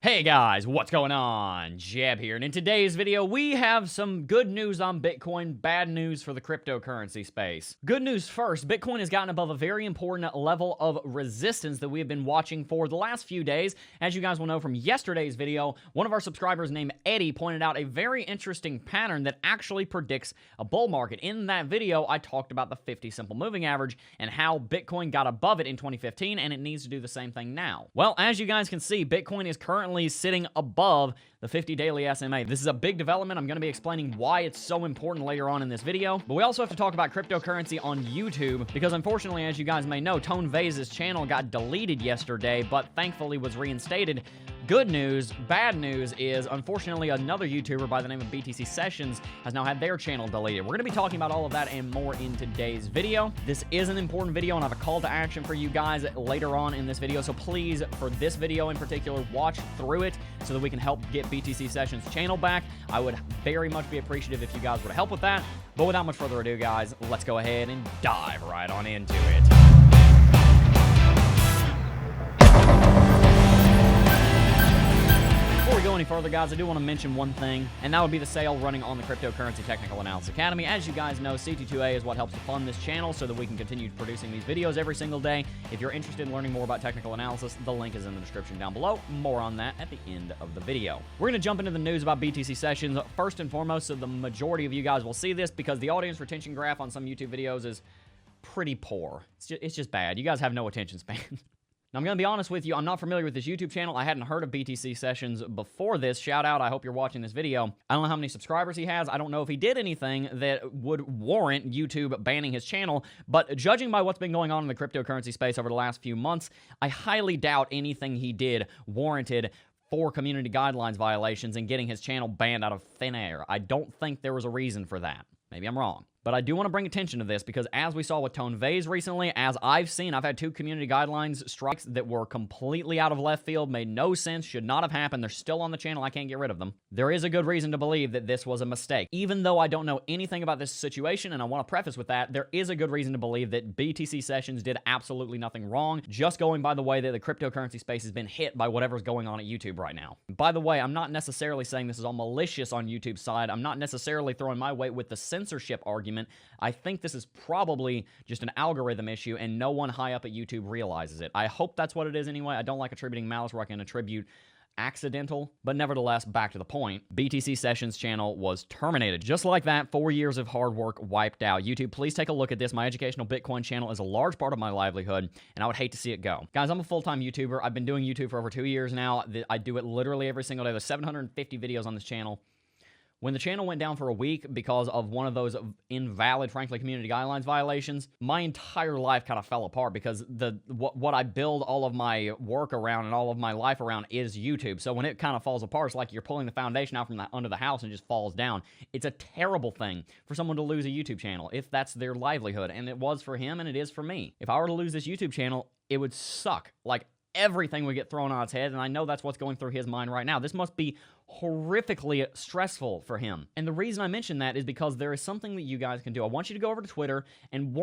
Hey guys, what's going on? Jeb here, and in today's video, we have some good news on Bitcoin, bad news for the cryptocurrency space. Good news first, Bitcoin has gotten above a very important level of resistance that we have been watching for the last few days. As you guys will know from yesterday's video, one of our subscribers named Eddie pointed out a very interesting pattern that actually predicts a bull market. In that video, I talked about the 50 simple moving average and how Bitcoin got above it in 2015, and it needs to do the same thing now. Well, as you guys can see, Bitcoin is currently sitting above the 50 daily SMA. This is a big development. I'm going to be explaining why it's so important later on in this video. But we also have to talk about cryptocurrency on YouTube because unfortunately, as you guys may know, Tone Vays's channel got deleted yesterday, but thankfully was reinstated. Good news, bad news is, unfortunately, another YouTuber by the name of BTC Sessions has now had their channel deleted. We're going to be talking about all of that and more in today's video. This is an important video, and I have a call to action for you guys later on in this video. So please, for this video in particular, watch through it so that we can help get BTC Sessions channel back. I would very much be appreciative if you guys would help with that. But without much further ado, guys, let's go ahead and dive right on into it. Before we go any further, guys, I do want to mention one thing, and that would be the sale running on the Cryptocurrency Technical Analysis Academy. As you guys know, CT2A is what helps to fund this channel so that we can continue producing these videos every single day. If you're interested in learning more about technical analysis, the link is in the description down below. More on that at the end of the video. We're going to jump into the news about BTC Sessions first and foremost, so the majority of you guys will see this because the audience retention graph on some YouTube videos is pretty poor. It's just bad. You guys have no attention span. Now, I'm going to be honest with you, I'm not familiar with this YouTube channel. I hadn't heard of BTC Sessions before this. Shout out, I hope you're watching this video. I don't know how many subscribers he has. I don't know if he did anything that would warrant YouTube banning his channel, but judging by what's been going on in the cryptocurrency space over the last few months, I highly doubt anything he did warranted 4 community guidelines violations and getting his channel banned out of thin air. I don't think there was a reason for that. Maybe I'm wrong. But I do want to bring attention to this because as we saw with Tone Vays recently, as I've seen, I've had 2 community guidelines strikes that were completely out of left field, made no sense, should not have happened. They're still on the channel. I can't get rid of them. There is a good reason to believe that this was a mistake. Even though I don't know anything about this situation, and I want to preface with that, there is a good reason to believe that BTC Sessions did absolutely nothing wrong, just going by the way that the cryptocurrency space has been hit by whatever's going on at YouTube right now. By the way, I'm not necessarily saying this is all malicious on YouTube's side. I'm not necessarily throwing my weight with the censorship argument. I think this is probably just an algorithm issue and no one high up at YouTube realizes it. I hope that's what it is anyway. I don't like attributing malice where I can attribute accidental, but nevertheless, back to the point, BTC Sessions channel was terminated. Just like that, 4 years of hard work wiped out. YouTube, please take a look at this. My educational Bitcoin channel is a large part of my livelihood, and I would hate to see it go. Guys, I'm a full-time YouTuber. I've been doing YouTube for over 2 years now. I do it literally every single day. There's 750 videos on this channel. When the channel went down for a week because of one of those invalid, frankly, community guidelines violations, my entire life kind of fell apart because what I build all of my work around and all of my life around is YouTube. So when it kind of falls apart, it's like you're pulling the foundation out from under the house and it just falls down. It's a terrible thing for someone to lose a YouTube channel if that's their livelihood. And it was for him and it is for me. If I were to lose this YouTube channel, it would suck. Like, everything would get thrown on its head, and I know that's what's going through his mind right now. This must be horrifically stressful for him. And the reason I mention that is because there is something that you guys can do. I want you to go over to Twitter and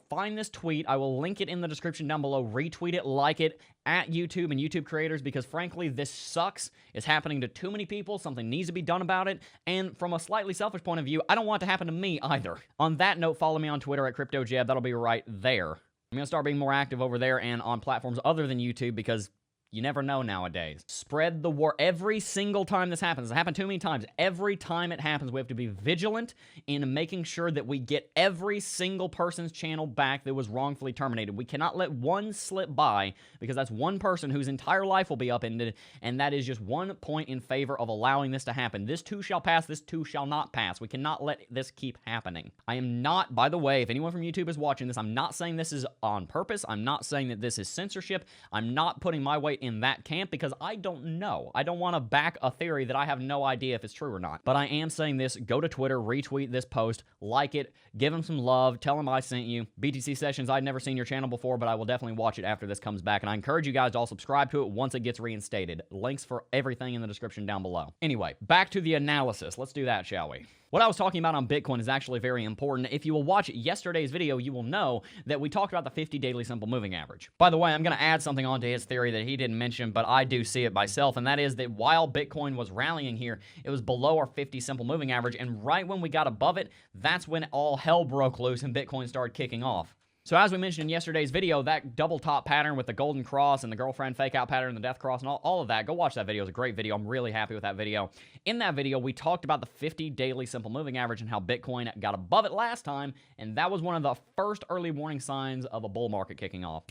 find this tweet. I will link it in the description down below. Retweet it, like it, at YouTube and YouTube creators, because frankly, this sucks. It's happening to too many people. Something needs to be done about it. And from a slightly selfish point of view, I don't want it to happen to me either. On that note, follow me on Twitter at CryptoJeb. That'll be right there. I'm going to start being more active over there and on platforms other than YouTube because you never know nowadays. Spread the word every single time this happens. It's happened too many times. Every time it happens, we have to be vigilant in making sure that we get every single person's channel back that was wrongfully terminated. We cannot let one slip by because that's one person whose entire life will be upended, and that is just one point in favor of allowing this to happen. This too shall pass. This too shall not pass. We cannot let this keep happening. I am not, by the way, if anyone from YouTube is watching this, I'm not saying this is on purpose. I'm not saying that this is censorship. I'm not putting my weight in that camp because I don't know. I don't want to back a theory that I have no idea if it's true or not. But I am saying this. Go to Twitter, retweet this post, like it, give him some love, tell him I sent you. BTC Sessions, I'd never seen your channel before, but I will definitely watch it after this comes back. And I encourage you guys to all subscribe to it once it gets reinstated. Links for everything in the description down below. Anyway, back to the analysis. Let's do that, shall we? What I was talking about on Bitcoin is actually very important. If you will watch yesterday's video, you will know that we talked about the 50 daily simple moving average. By the way, I'm going to add something onto his theory that he didn't mention, but I do see it myself, and that is that while Bitcoin was rallying here, it was below our 50 simple moving average, and right when we got above it, that's when all hell broke loose and Bitcoin started kicking off. So as we mentioned in yesterday's video, that double top pattern with the golden cross and the girlfriend fake out pattern and the death cross and all of that, go watch that video. It's a great video. I'm really happy with that video. In that video, we talked about the 50 daily simple moving average and how Bitcoin got above it last time, and that was one of the first early warning signs of a bull market kicking off.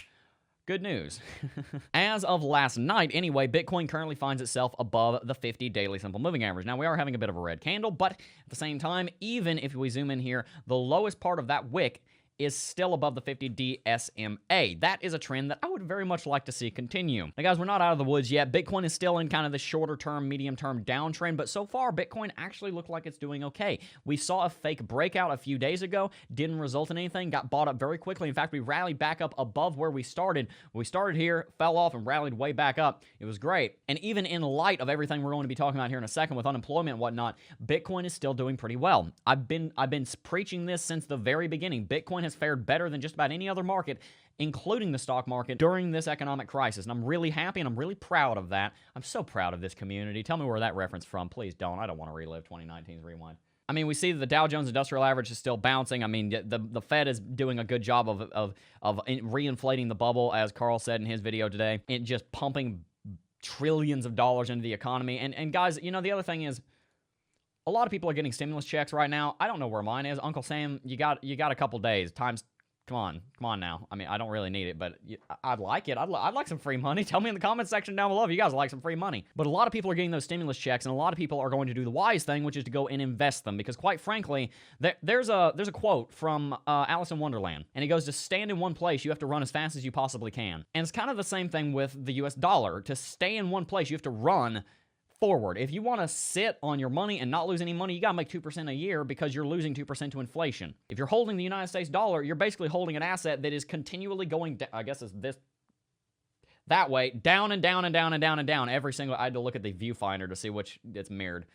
Good news. As of last night, anyway, Bitcoin currently finds itself above the 50 daily simple moving average. Now, we are having a bit of a red candle, but at the same time, even if we zoom in here, the lowest part of that wick is still above the 50 DSMA. That is a trend that I would very much like to see continue. Now, guys, we're not out of the woods yet. Bitcoin is still in kind of the shorter term, medium term downtrend, but so far, Bitcoin actually looked like it's doing okay. We saw a fake breakout a few days ago, didn't result in anything, got bought up very quickly. In fact, we rallied back up above where we started. We started here, fell off, and rallied way back up. It was great. And even in light of everything we're going to be talking about here in a second with unemployment and whatnot, Bitcoin is still doing pretty well. I've been preaching this since the very beginning. Bitcoin has fared better than just about any other market, including the stock market, during this economic crisis. And I'm really happy and I'm really proud of that. I'm so proud of this community. Tell me where that reference from. Please don't. I don't want to relive 2019's rewind. I mean, we see that the Dow Jones Industrial Average is still bouncing. I mean, the Fed is doing a good job of reinflating the bubble, as Carl said in his video today, and just pumping trillions of dollars into the economy. And guys, you know, the other thing is, a lot of people are getting stimulus checks right now. I don't know where mine is. Uncle Sam, you got a couple days. Come on now. I mean, I don't really need it, but I'd like it. I'd like some free money. Tell me in the comment section down below if you guys would like some free money. But a lot of people are getting those stimulus checks, and a lot of people are going to do the wise thing, which is to go and invest them. Because quite frankly, there's a quote from Alice in Wonderland, and it goes, to stand in one place, you have to run as fast as you possibly can. And it's kind of the same thing with the US dollar. To stay in one place, you have to run forward. If you want to sit on your money and not lose any money, you got to make 2% a year because you're losing 2% to inflation. If you're holding the United States dollar, you're basically holding an asset that is continually going down. I guess it's that way, down and down and down and down and down. Every single, I had to look at the viewfinder to see which it's mirrored.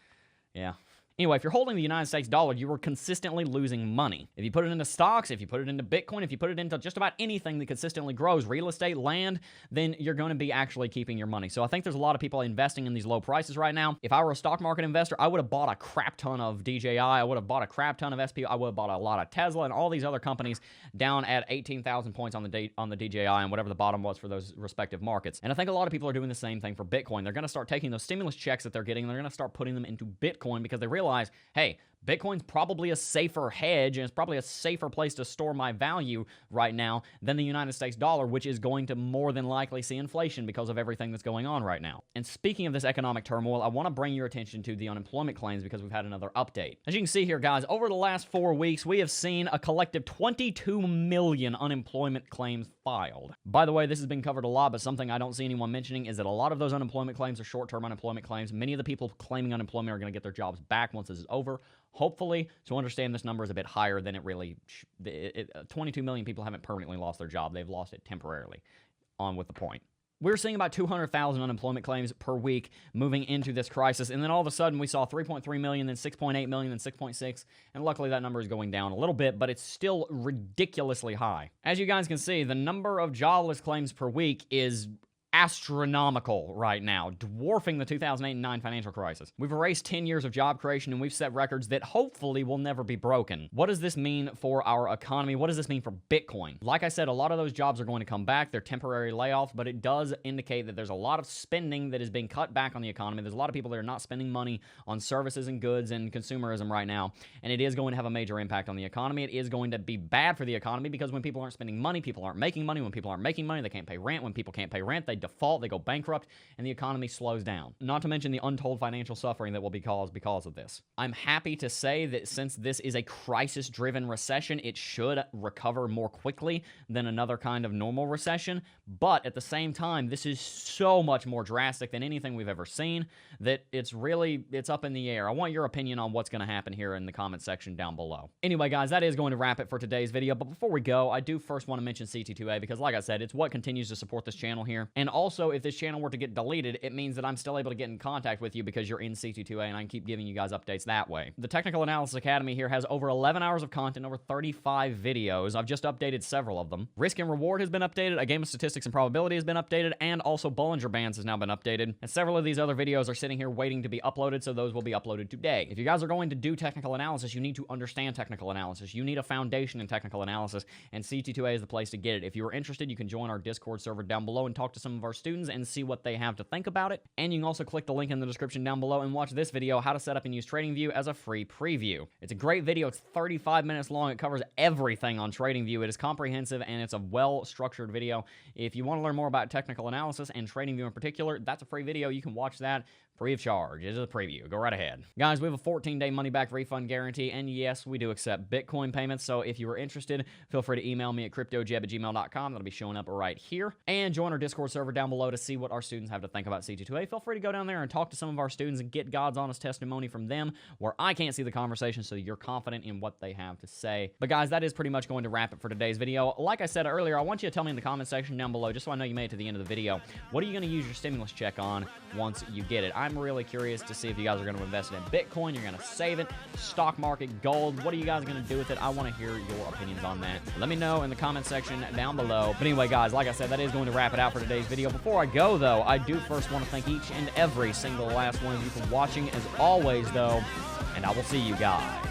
Yeah. Anyway, if you're holding the United States dollar, you are consistently losing money. If you put it into stocks, if you put it into Bitcoin, if you put it into just about anything that consistently grows, real estate, land, then you're going to be actually keeping your money. So I think there's a lot of people investing in these low prices right now. If I were a stock market investor, I would have bought a crap ton of DJI. I would have bought a crap ton of SP. I would have bought a lot of Tesla and all these other companies down at 18,000 points on the DJI and whatever the bottom was for those respective markets. And I think a lot of people are doing the same thing for Bitcoin. They're going to start taking those stimulus checks that they're getting, and they're going to start putting them into Bitcoin because they realize, hey, Bitcoin's probably a safer hedge, and it's probably a safer place to store my value right now than the United States dollar, which is going to more than likely see inflation because of everything that's going on right now. And speaking of this economic turmoil, I want to bring your attention to the unemployment claims because we've had another update. As you can see here, guys, over the last 4 weeks, we have seen a collective 22 million unemployment claims filed. By the way, this has been covered a lot, but something I don't see anyone mentioning is that a lot of those unemployment claims are short-term unemployment claims. Many of the people claiming unemployment are going to get their jobs back once this is over. Hopefully, to understand this number is a bit higher than it really, 22 million people haven't permanently lost their job. They've lost it temporarily. On with the point. We're seeing about 200,000 unemployment claims per week moving into this crisis, and then all of a sudden we saw 3.3 million, then 6.8 million, then 6.6, and luckily that number is going down a little bit, but it's still ridiculously high. As you guys can see, the number of jobless claims per week is astronomical right now, dwarfing the 2008 and 2009 financial crisis. We've erased 10 years of job creation, and we've set records that hopefully will never be broken. What does this mean for our economy? What does this mean for Bitcoin? Like I said, a lot of those jobs are going to come back. They're temporary layoffs, but it does indicate that there's a lot of spending that is being cut back on the economy. There's a lot of people that are not spending money on services and goods and consumerism right now, and it is going to have a major impact on the economy. It is going to be bad for the economy because when people aren't spending money, people aren't making money. When people aren't making money, they can't pay rent. When people can't pay rent, they default, they go bankrupt, and the economy slows down. Not to mention the untold financial suffering that will be caused because of this. I'm happy to say that since this is a crisis-driven recession, it should recover more quickly than another kind of normal recession, but at the same time, this is so much more drastic than anything we've ever seen that it's up in the air. I want your opinion on what's going to happen here in the comment section down below. Anyway, guys, that is going to wrap it for today's video, but before we go, I do first want to mention CT2A because, like I said, it's what continues to support this channel here, and And also, if this channel were to get deleted, it means that I'm still able to get in contact with you because you're in CT2A, and I can keep giving you guys updates that way. The Technical Analysis Academy here has over 11 hours of content, over 35 videos. I've just updated several of them. Risk and Reward has been updated, a game of statistics and probability has been updated, and also Bollinger Bands has now been updated. And several of these other videos are sitting here waiting to be uploaded, so those will be uploaded today. If you guys are going to do technical analysis, you need to understand technical analysis. You need a foundation in technical analysis, and CT2A is the place to get it. If you are interested, you can join our Discord server down below and talk to some of our students and see what they have to think about it. And you can also click the link in the description down below and watch this video, how to set up and use TradingView, as a free preview. It's a great video. It's 35 minutes long. It covers everything on TradingView. It is comprehensive, and it's a well-structured video. If you want to learn more about technical analysis and TradingView in particular, that's a free video. You can watch that free of charge. It is a preview. Go right ahead. Guys, we have a 14-day money-back refund guarantee, and yes, we do accept Bitcoin payments, so if you are interested, feel free to email me at cryptojeb@gmail.com. That'll be showing up right here. And join our Discord server down below to see what our students have to think about CT2A. Feel free to go down there and talk to some of our students and get God's honest testimony from them, where I can't see the conversation, so you're confident in what they have to say. But guys, that is pretty much going to wrap it for today's video. Like I said earlier, I want you to tell me in the comment section down below, just so I know you made it to the end of the video, what are you going to use your stimulus check on once you get it? I'm really curious to see if you guys are going to invest it in Bitcoin, you're going to save it, stock market, gold. What are you guys going to do with it? I want to hear your opinions on that. Let me know in the comment section down below. But anyway, guys, like I said, that is going to wrap it out for today's video. Before I go, though, I do first want to thank each and every single last one of you for watching, as always, though, and I will see you guys